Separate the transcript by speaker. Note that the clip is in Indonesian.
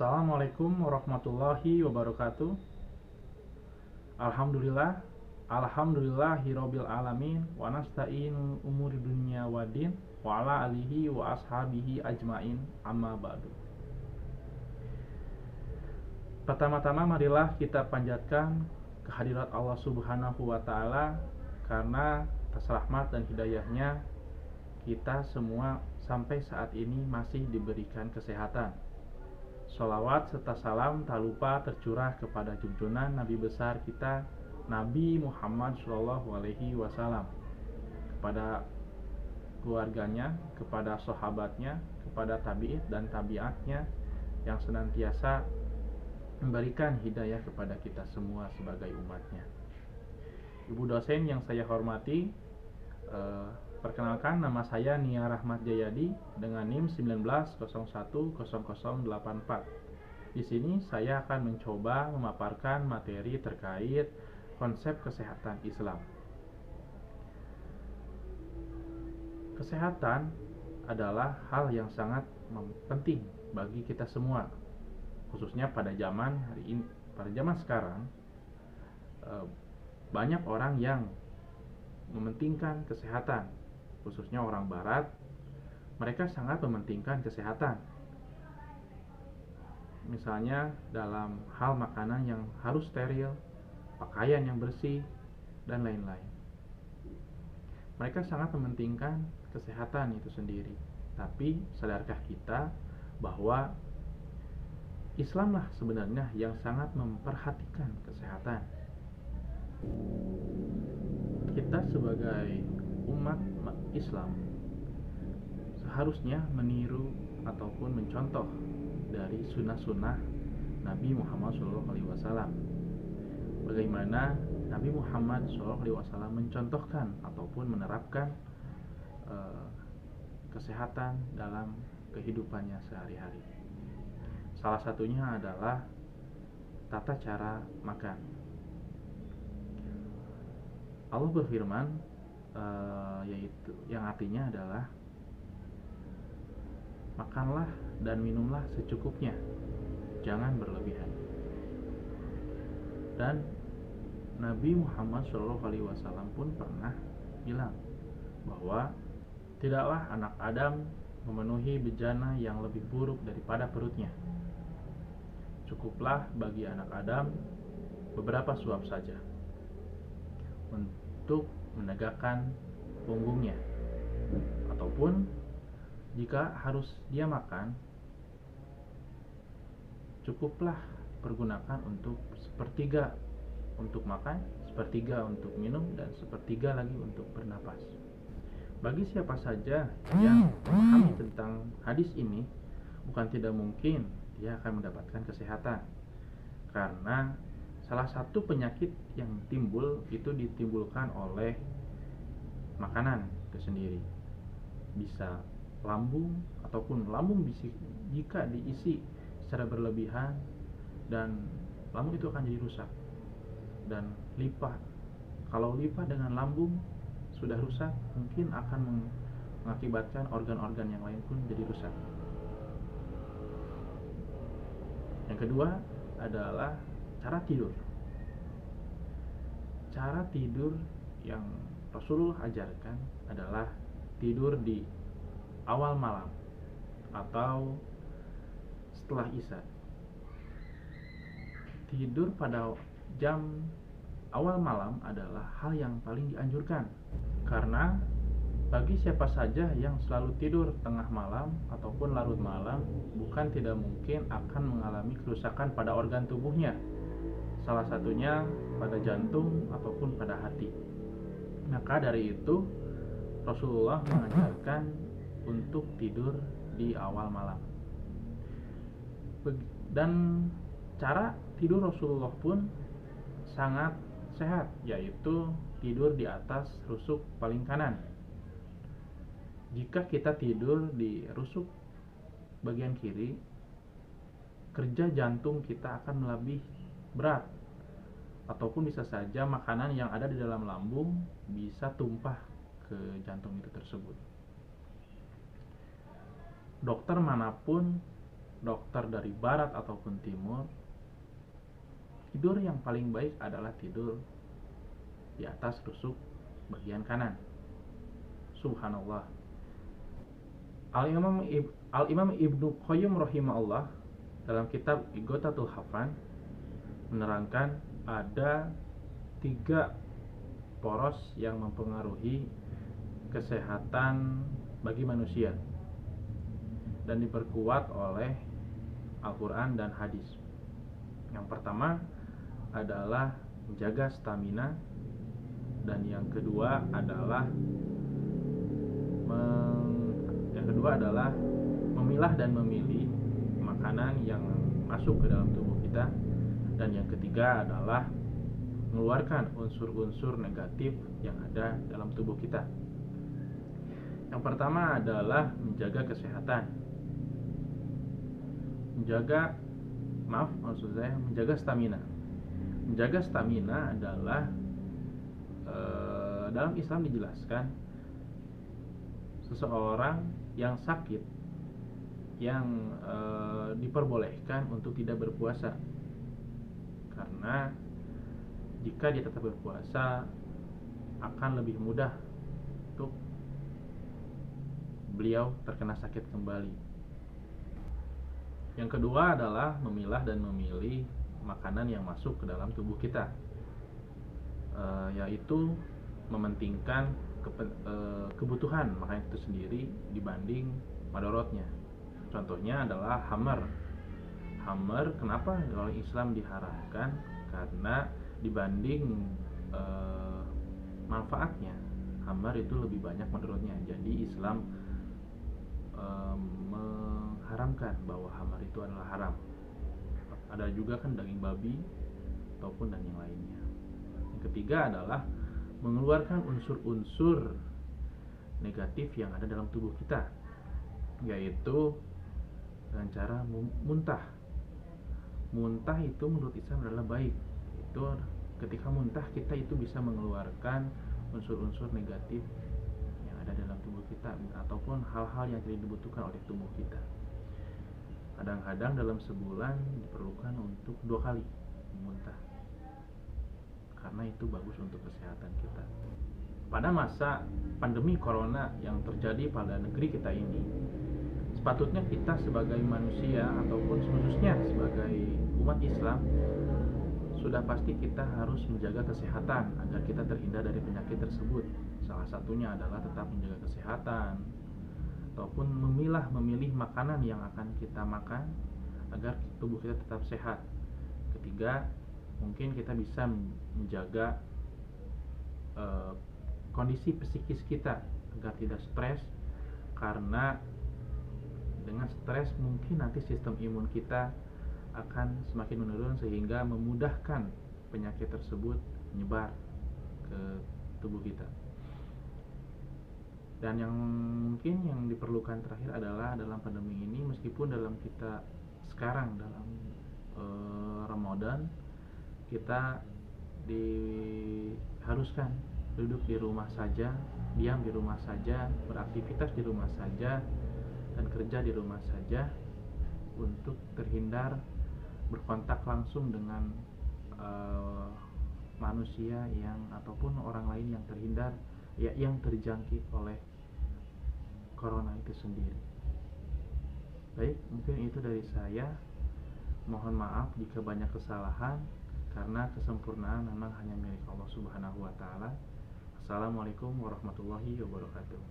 Speaker 1: Assalamualaikum warahmatullahi wabarakatuh. Alhamdulillah, alhamdulillahirabbil alamin wa nasta'inu umuri dunya waddin wa ala alihi wa ashabihi ajmain amma ba'du. Pertama-tama marilah kita panjatkan kehadirat Allah Subhanahu wa taala, karena atas rahmat dan hidayahnya kita semua sampai saat ini masih diberikan kesehatan. Sholawat serta salam tak lupa tercurah kepada junjungan Nabi besar kita, Nabi Muhammad SAW, kepada keluarganya, kepada sahabatnya, kepada tabi'in dan tabi'atnya yang senantiasa memberikan hidayah kepada kita semua sebagai umatnya. Ibu dosen yang saya hormati, perkenalkan, nama saya Nia Rahmat Jayadi dengan NIM 19010084. Di sini saya akan mencoba memaparkan materi terkait konsep kesehatan Islam. Kesehatan adalah hal yang sangat penting bagi kita semua, khususnya pada zaman hari ini, pada zaman sekarang. Banyak orang yang mementingkan kesehatan, khususnya orang barat. Mereka sangat mementingkan kesehatan, misalnya dalam hal makanan yang harus steril, pakaian yang bersih, dan lain-lain. Mereka sangat mementingkan kesehatan itu sendiri. Tapi sadarkah kita bahwa Islamlah sebenarnya yang sangat memperhatikan kesehatan? Kita sebagai umat Islam seharusnya meniru ataupun mencontoh dari sunnah-sunnah Nabi Muhammad SAW. Bagaimana Nabi Muhammad SAW mencontohkan ataupun menerapkan kesehatan dalam kehidupannya sehari-hari. Salah satunya adalah tata cara makan. Allah berfirman, yaitu yang artinya adalah makanlah dan minumlah secukupnya, jangan berlebihan. Dan Nabi Muhammad SAW pun pernah bilang bahwa tidaklah anak Adam memenuhi bejana yang lebih buruk daripada perutnya. Cukuplah bagi anak Adam beberapa suap saja untuk menegakkan punggungnya, ataupun jika harus dia makan, cukuplah pergunakan untuk sepertiga untuk makan, sepertiga untuk minum, dan sepertiga lagi untuk bernapas. Bagi siapa saja yang memahami tentang hadis ini, bukan tidak mungkin dia akan mendapatkan kesehatan, karena salah satu penyakit yang timbul itu ditimbulkan oleh makanan itu sendiri. Bisa lambung, ataupun lambung jika diisi secara berlebihan, dan lambung itu akan jadi rusak. Dan lipa, kalau lipa dengan lambung sudah rusak, mungkin akan mengakibatkan organ-organ yang lain pun jadi rusak. Yang kedua adalah cara tidur. Cara tidur yang Rasulullah ajarkan adalah tidur di awal malam atau setelah isya. Tidur pada jam awal malam adalah hal yang paling dianjurkan, karena bagi siapa saja yang selalu tidur tengah malam ataupun larut malam, bukan tidak mungkin akan mengalami kerusakan pada organ tubuhnya, salah satunya pada jantung ataupun pada hati. Maka dari itu Rasulullah mengajarkan untuk tidur di awal malam. Dan cara tidur Rasulullah pun sangat sehat, yaitu tidur di atas rusuk paling kanan. Jika kita tidur di rusuk bagian kiri, kerja jantung kita akan lebih berat, ataupun bisa saja makanan yang ada di dalam lambung bisa tumpah ke jantung itu tersebut. Dokter manapun dokter dari barat ataupun timur, tidur yang paling baik adalah tidur di atas rusuk bagian kanan. Subhanallah. Al-Imam Ibnu Qayyim rahimahullah dalam kitab Ighathatul Hafan menerangkan ada 3 poros yang mempengaruhi kesehatan bagi manusia dan diperkuat oleh Al-Quran dan hadis. Yang pertama adalah menjaga stamina, dan yang kedua adalah memilah dan memilih makanan yang masuk ke dalam tubuh kita, dan yang ketiga adalah mengeluarkan unsur-unsur negatif yang ada dalam tubuh kita. Yang pertama adalah menjaga kesehatan. Menjaga stamina. Menjaga stamina adalah dalam Islam dijelaskan seseorang yang sakit yang diperbolehkan untuk tidak berpuasa, karena jika dia tetap berpuasa akan lebih mudah untuk beliau terkena sakit kembali. Yang kedua adalah memilah dan memilih makanan yang masuk ke dalam tubuh kita, yaitu mementingkan kebutuhan makanan itu sendiri dibanding madorotnya. Contohnya adalah hammer. Kenapa oleh Islam diharamkan? Karena dibanding manfaatnya, hammer itu lebih banyak madorotnya. Jadi Islam mengharamkan bahwa hammer itu adalah haram. Ada juga kan daging babi ataupun dan yang lainnya. Yang ketiga adalah mengeluarkan unsur-unsur negatif yang ada dalam tubuh kita, yaitu dengan cara muntah. Muntah itu menurut Islam adalah baik. Itu ketika muntah kita itu bisa mengeluarkan unsur-unsur negatif yang ada dalam tubuh kita ataupun hal-hal yang tidak dibutuhkan oleh tubuh kita. Kadang-kadang dalam sebulan diperlukan untuk 2 kali muntah, karena itu bagus untuk kesehatan kita. Pada masa pandemi corona yang terjadi pada negeri kita ini, sepatutnya kita sebagai manusia ataupun khususnya sebagai umat Islam sudah pasti kita harus menjaga kesehatan agar kita terhindar dari penyakit tersebut. Salah satunya adalah tetap menjaga kesehatan ataupun memilih makanan yang akan kita makan agar tubuh kita tetap sehat. Ketiga, mungkin kita bisa menjaga kondisi psikis kita agar tidak stres, karena dengan stres mungkin nanti sistem imun kita akan semakin menurun sehingga memudahkan penyakit tersebut menyebar ke tubuh kita. Dan yang mungkin yang diperlukan terakhir adalah dalam pandemi ini, meskipun dalam kita sekarang dalam Ramadan, kita diharuskan duduk di rumah saja, diam di rumah saja, beraktivitas di rumah saja, dan kerja di rumah saja untuk terhindar berkontak langsung dengan manusia yang ataupun orang lain yang terjangkit oleh corona itu sendiri. Baik, mungkin itu dari saya. Mohon maaf jika banyak kesalahan, karena kesempurnaan memang hanya milik Allah Subhanahu wa taala. Assalamualaikum warahmatullahi wabarakatuh.